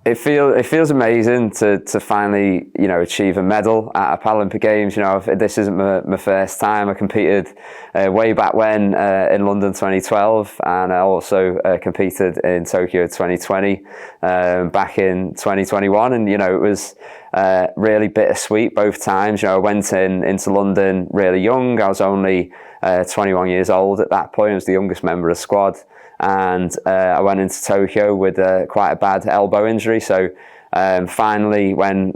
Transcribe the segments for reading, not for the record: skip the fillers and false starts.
It feels amazing to finally, you know, achieve a medal at a Paralympic Games. You know, this isn't my first time. I competed way back when in London 2012, and I also competed in Tokyo 2020 back in 2021. And you know, it was really bittersweet both times. You know, I went into London really young. I was only 21 years old at that point. I was the youngest member of the squad. And I went into Tokyo with quite a bad elbow injury. So finally, when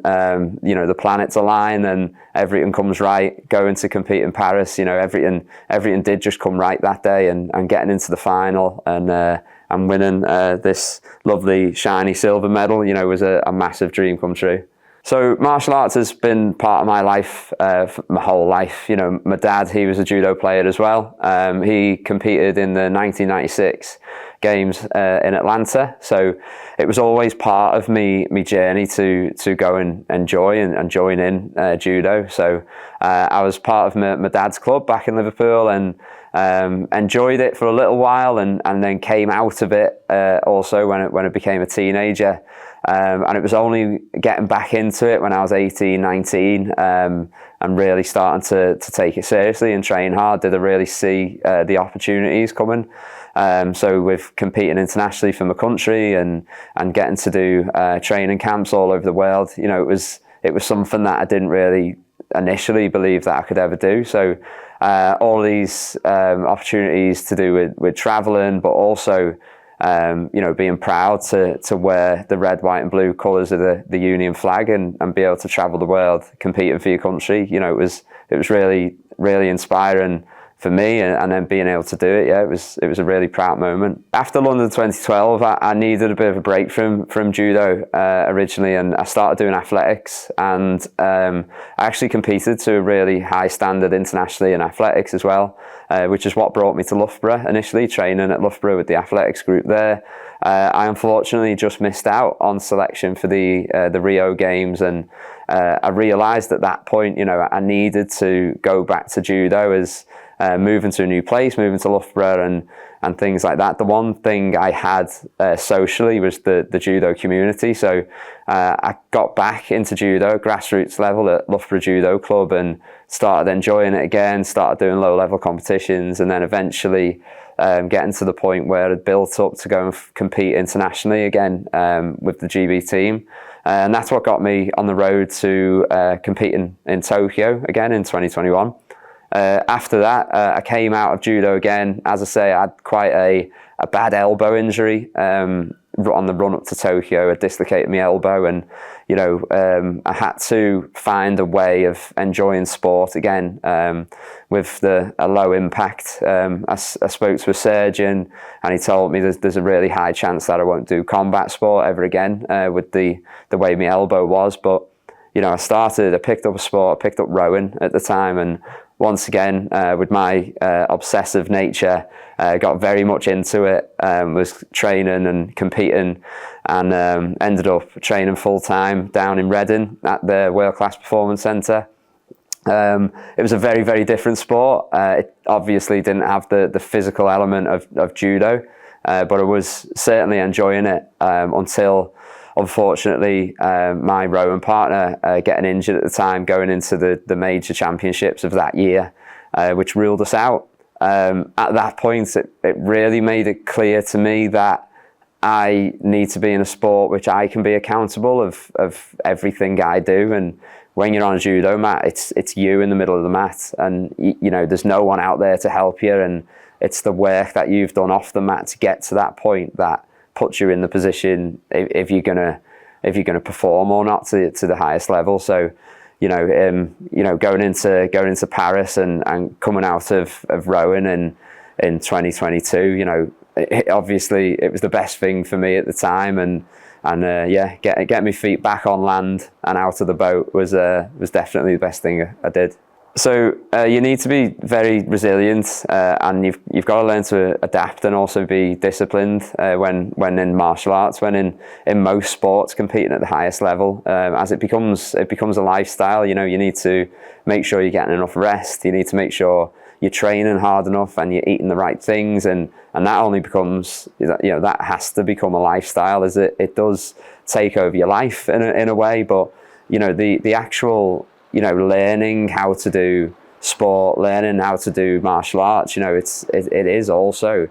you know, the planets align and everything comes right, going to compete in Paris, you know, everything did just come right that day, and getting into the final and winning this lovely shiny silver medal, you know, was a massive dream come true. So martial arts has been part of my life for my whole life. You know, my dad, he was a judo player as well. He competed in the 1996 games in Atlanta. So it was always part of me journey to go and enjoy and join in judo. So I was part of my dad's club back in Liverpool, and enjoyed it for a little while, and then came out of it also when I became a teenager. And it was only getting back into it when I was 18, 19, and really starting to take it seriously and train hard. Did I really see the opportunities coming? So with competing internationally for my country and getting to do training camps all over the world, you know, it was something that I didn't really initially believe that I could ever do. So all these opportunities to do with traveling, but also you know, being proud to wear the red, white and blue colours of the Union flag and be able to travel the world competing for your country. You know, it was really, really inspiring for me, and then being able to do it, yeah, it was a really proud moment. After London 2012, I needed a bit of a break from judo originally, and I started doing athletics, and I actually competed to a really high standard internationally in athletics as well, which is what brought me to Loughborough initially, training at Loughborough with the athletics group there. I unfortunately just missed out on selection for the Rio Games, and I realised at that point, you know, I needed to go back to judo as moving to a new place, moving to Loughborough and things like that. The one thing I had socially was the judo community. So I got back into judo, grassroots level at Loughborough Judo Club, and started enjoying it again, started doing low level competitions, and then eventually getting to the point where I'd built up to go and compete internationally again with the GB team. And that's what got me on the road to competing in Tokyo again in 2021. After that, I came out of judo again. As I say, I had quite a bad elbow injury on the run up to Tokyo. I dislocated my elbow, and you know, I had to find a way of enjoying sport again with a low impact. I spoke to a surgeon, and he told me there's a really high chance that I won't do combat sport ever again with the way my elbow was. But you know, I picked up a sport, I picked up rowing at the time, and once again, with my obsessive nature, got very much into it, was training and competing, and ended up training full-time down in Reading at the World Class Performance Centre. It was a very, very different sport. It obviously didn't have the physical element of judo, but I was certainly enjoying it until, unfortunately, my rowing partner getting injured at the time, going into the major championships of that year, which ruled us out. At that point, it really made it clear to me that I need to be in a sport which I can be accountable of everything I do. And when you're on a judo mat, it's you in the middle of the mat, and you know, there's no one out there to help you, and it's the work that you've done off the mat to get to that point that puts you in the position if you're gonna perform or not to the highest level. So you know, going into Paris and coming out of rowing in 2022, you know, obviously it was the best thing for me at the time, and yeah, get my feet back on land and out of the boat was definitely the best thing I did. So you need to be very resilient, and you've got to learn to adapt and also be disciplined when in martial arts, when in most sports competing at the highest level, as it becomes a lifestyle. You know, you need to make sure you're getting enough rest. You need to make sure you're training hard enough and you're eating the right things, and that only becomes, that has to become a lifestyle, as it does take over your life in a way. But the actual learning how to do sport, learning how to do martial arts, it is also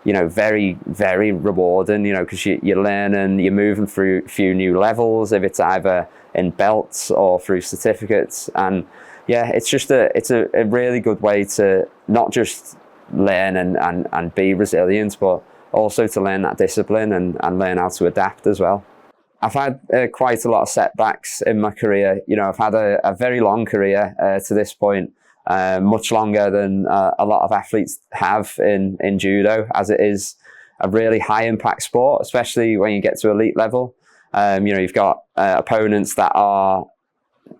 very, very rewarding, because you're learning, you're moving through a few new levels, if it's either in belts or through certificates. And yeah, it's a really good way to not just learn and be resilient, but also to learn that discipline and learn how to adapt as well. I've had quite a lot of setbacks in my career. I've had a very long career to this point, much longer than a lot of athletes have in judo, as it is a really high impact sport, especially when you get to elite level. You've got opponents that are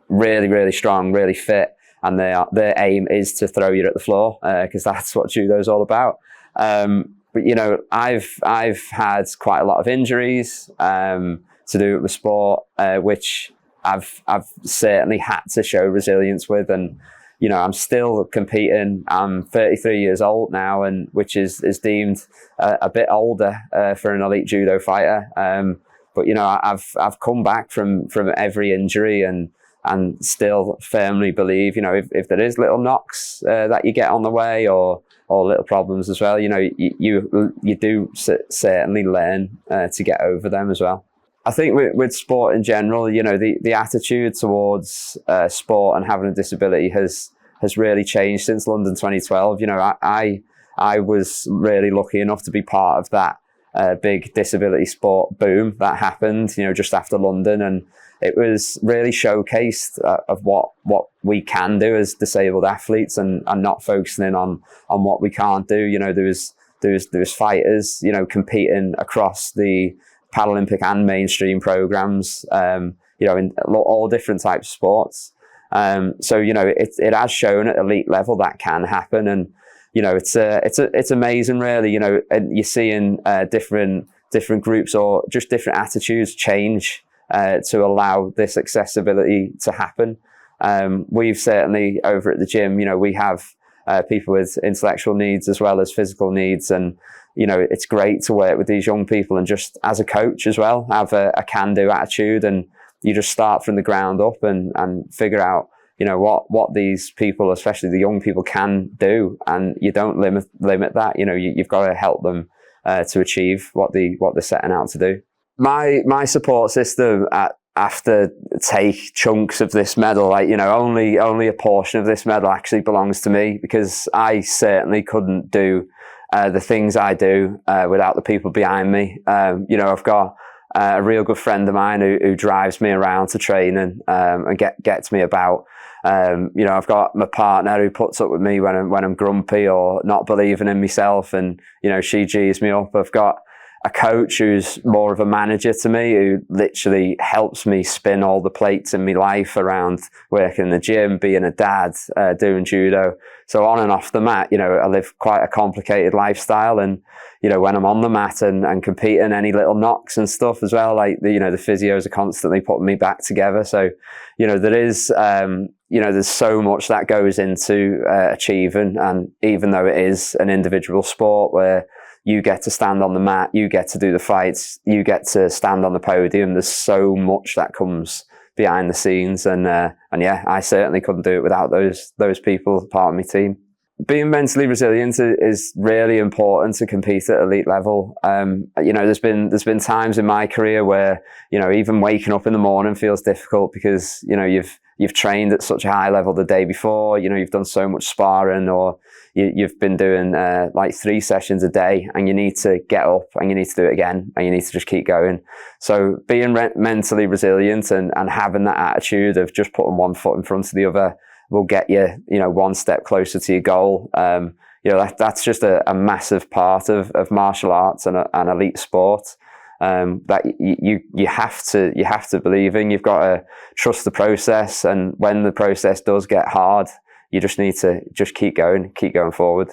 really, really strong, really fit, and their aim is to throw you at the floor, because that's what judo is all about. But I've had quite a lot of injuries to do with the sport, which I've certainly had to show resilience with. And I'm still competing. I'm 33 years old now, and which is deemed a bit older for an elite judo fighter. But I've come back from every injury and still firmly believe, if there is little knocks that you get on the way, or little problems as well, you do certainly learn to get over them as well. I think with sport in general, the attitude towards sport and having a disability has really changed since London 2012. I was really lucky enough to be part of that big disability sport boom that happened, just after London, and it was really showcased of what we can do as disabled athletes, and not focusing in on what we can't do. There was fighters, competing across the Paralympic and mainstream programs, in all different types of sports. So it has shown at elite level that can happen, and it's amazing, really. And you're seeing different groups or just different attitudes change to allow this accessibility to happen. We've certainly, over at the gym, we have people with intellectual needs as well as physical needs, and it's great to work with these young people, and just as a coach as well, have a can-do attitude, and you just start from the ground up and figure out what these people, especially the young people, can do, and you don't limit that. You've got to help them to achieve what they're setting out to do. My support system after take chunks of this medal, only a portion of this medal actually belongs to me, because I certainly couldn't do the things I do without the people behind me. I've got a real good friend of mine who drives me around to training and gets me about. I've got my partner who puts up with me when I'm grumpy or not believing in myself, and she G's me up. I've got a coach who's more of a manager to me, who literally helps me spin all the plates in my life around working in the gym, being a dad, doing judo. So on and off the mat, I live quite a complicated lifestyle, and when I'm on the mat and competing, any little knocks and stuff as well, like the physios are constantly putting me back together. So there is there's so much that goes into achieving, and even though it is an individual sport where you get to stand on the mat, you get to do the fights, you get to stand on the podium, there's so much that comes behind the scenes, and yeah, I certainly couldn't do it without those people part of my team. Being mentally resilient is really important to compete at elite level. There's been times in my career where even waking up in the morning feels difficult, because you've trained at such a high level the day before. You've done so much sparring, or you've been doing like 3 sessions a day, and you need to get up and you need to do it again, and you need to just keep going. So being mentally resilient and having that attitude of just putting one foot in front of the other will get you, one step closer to your goal. That's just a massive part of martial arts and elite sport. That you have to believe in. You've got to trust the process, and when the process does get hard, you just need to just keep going forward.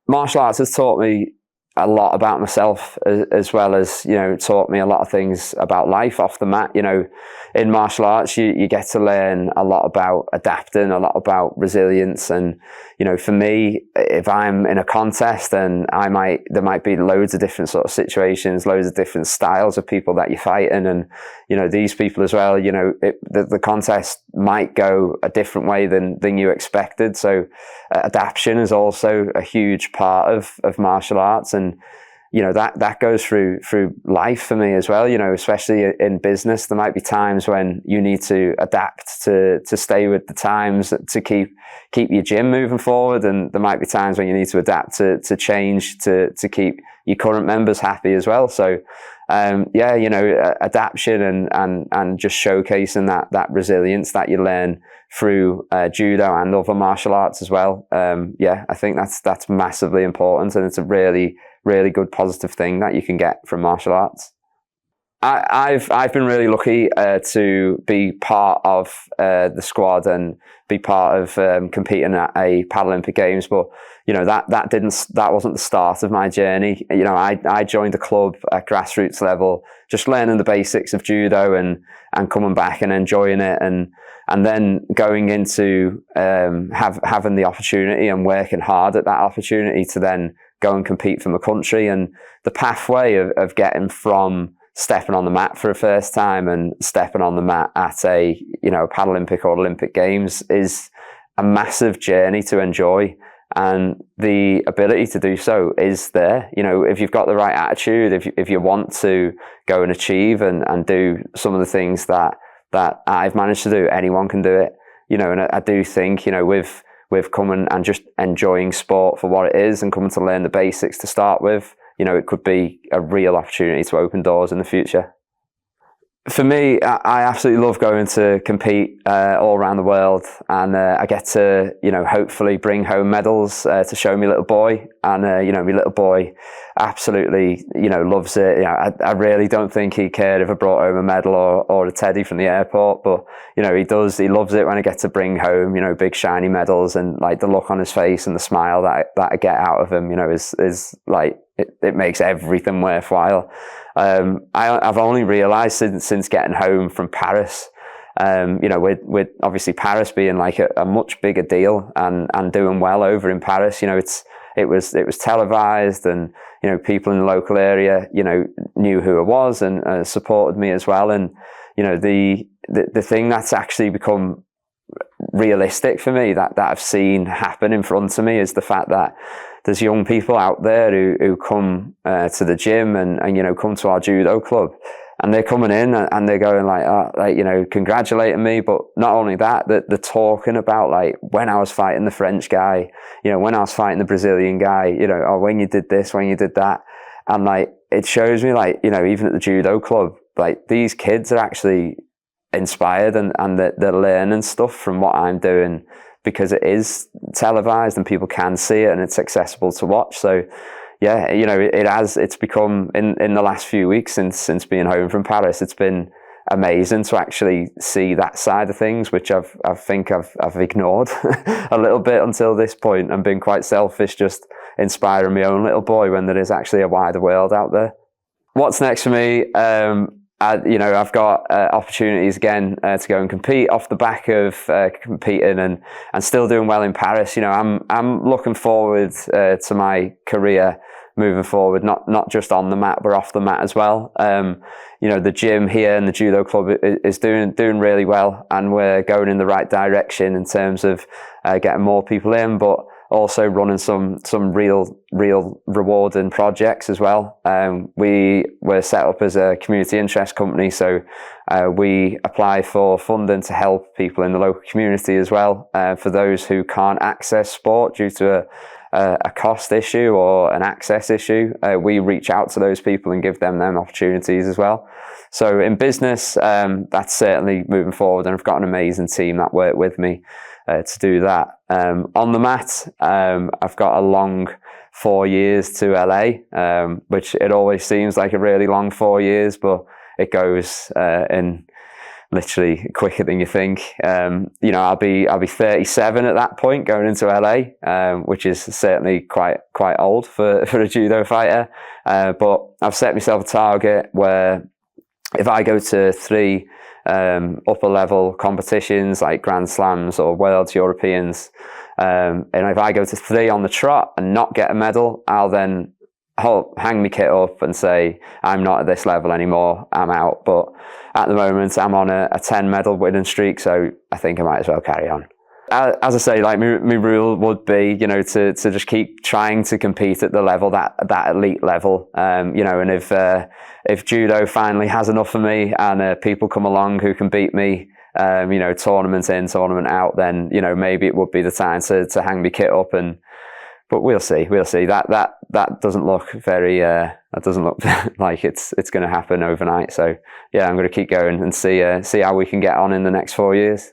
Martial arts has taught me a lot about myself, as well as, you know, taught me a lot of things about life off the mat. You know, in martial arts, you get to learn a lot about adapting, a lot about resilience. And, you know, for me, if I'm in a contest, then there might be loads of different sort of situations, loads of different styles of people that you're fighting. And, you know, these people as well, you know, the contest might go a different way than you expected. So adaptation is also a huge part of martial arts. And, you know, that goes through life for me as well. You know, especially in business, there might be times when you need to adapt to stay with the times, to keep your gym moving forward, and there might be times when you need to adapt to change to keep your current members happy as well. So yeah, you know, adaptation and just showcasing that resilience that you learn through judo and other martial arts as well. Yeah, I think that's massively important, and it's a really good positive thing that you can get from martial arts. I've been really lucky to be part of the squad and be part of competing at a Paralympic Games, but you know, that wasn't the start of my journey. You know, I joined the club at grassroots level, just learning the basics of judo and coming back and enjoying it, and then going into having the opportunity and working hard at that opportunity to then go and compete for my country. And the pathway of getting from stepping on the mat for a first time and stepping on the mat at a, you know, Paralympic or Olympic Games is a massive journey to enjoy. And the ability to do so is there. You know, if you've got the right attitude, if you want to go and achieve and do some of the things that I've managed to do, anyone can do it. You know, and I do think, you know, with coming and just enjoying sport for what it is and coming to learn the basics to start with, you know, it could be a real opportunity to open doors in the future. For me, I absolutely love going to compete all around the world, and I get to, you know, hopefully bring home medals to show my little boy. And you know, my little boy absolutely, you know, loves it. You know, I really don't think he cared if I brought home a medal or a teddy from the airport, but you know, he does. He loves it when I get to bring home, you know, big shiny medals, and like the look on his face and the smile that I get out of him, you know, is like it makes everything worthwhile. I've only realised since getting home from Paris, you know, with obviously Paris being like a much bigger deal and doing well over in Paris, you know, it was televised, and you know, people in the local area, you know, knew who I was and supported me as well. And you know, the thing that's actually become realistic for me that I've seen happen in front of me is the fact that there's young people out there who come to the gym and you know, come to our judo club, and they're coming in and they're going like, you know, congratulating me. But not only that, they're talking about like when I was fighting the French guy, you know, when I was fighting the Brazilian guy, you know, or when you did this, when you did that. And like, it shows me like, you know, even at the judo club, like these kids are actually inspired and they're learning stuff from what I'm doing, because it is televised and people can see it and it's accessible to watch. So yeah, you know, it's become in the last few weeks since being home from Paris, it's been amazing to actually see that side of things, which I think I've ignored a little bit until this point, and been quite selfish, just inspiring my own little boy when there is actually a wider world out there. What's next for me? You know, I've got opportunities again to go and compete off the back of competing and still doing well in Paris. You know, I'm looking forward to my career moving forward, not just on the mat but off the mat as well. You know, the gym here and the judo club is doing really well, and we're going in the right direction in terms of getting more people in, but also running some real rewarding projects as well. We were set up as a community interest company, so we apply for funding to help people in the local community as well. For those who can't access sport due to a cost issue or an access issue, we reach out to those people and give them opportunities as well. So in business, that's certainly moving forward, and I've got an amazing team that work with me to do that. On the mat, I've got a long 4 years to LA, which it always seems like a really long 4 years, but it goes in literally quicker than you think. You know, I'll be 37 at that point, going into LA, which is certainly quite old for a judo fighter. But I've set myself a target where if I go to 3 upper level competitions like Grand Slams or Worlds, Europeans, and if I go to 3 on the trot and not get a medal, I'll then hang my kit up and say, I'm not at this level anymore, I'm out. But at the moment, I'm on a 10 medal winning streak, so I think I might as well carry on. As I say, like my rule would be, you know, to just keep trying to compete at the level, that elite level. You know, and if judo finally has enough of me and people come along who can beat me, you know, tournament in, tournament out, then, you know, maybe it would be the time to hang my kit up. But we'll see. That doesn't look very. That doesn't look like it's going to happen overnight. So yeah, I'm going to keep going and see how we can get on in the next 4 years.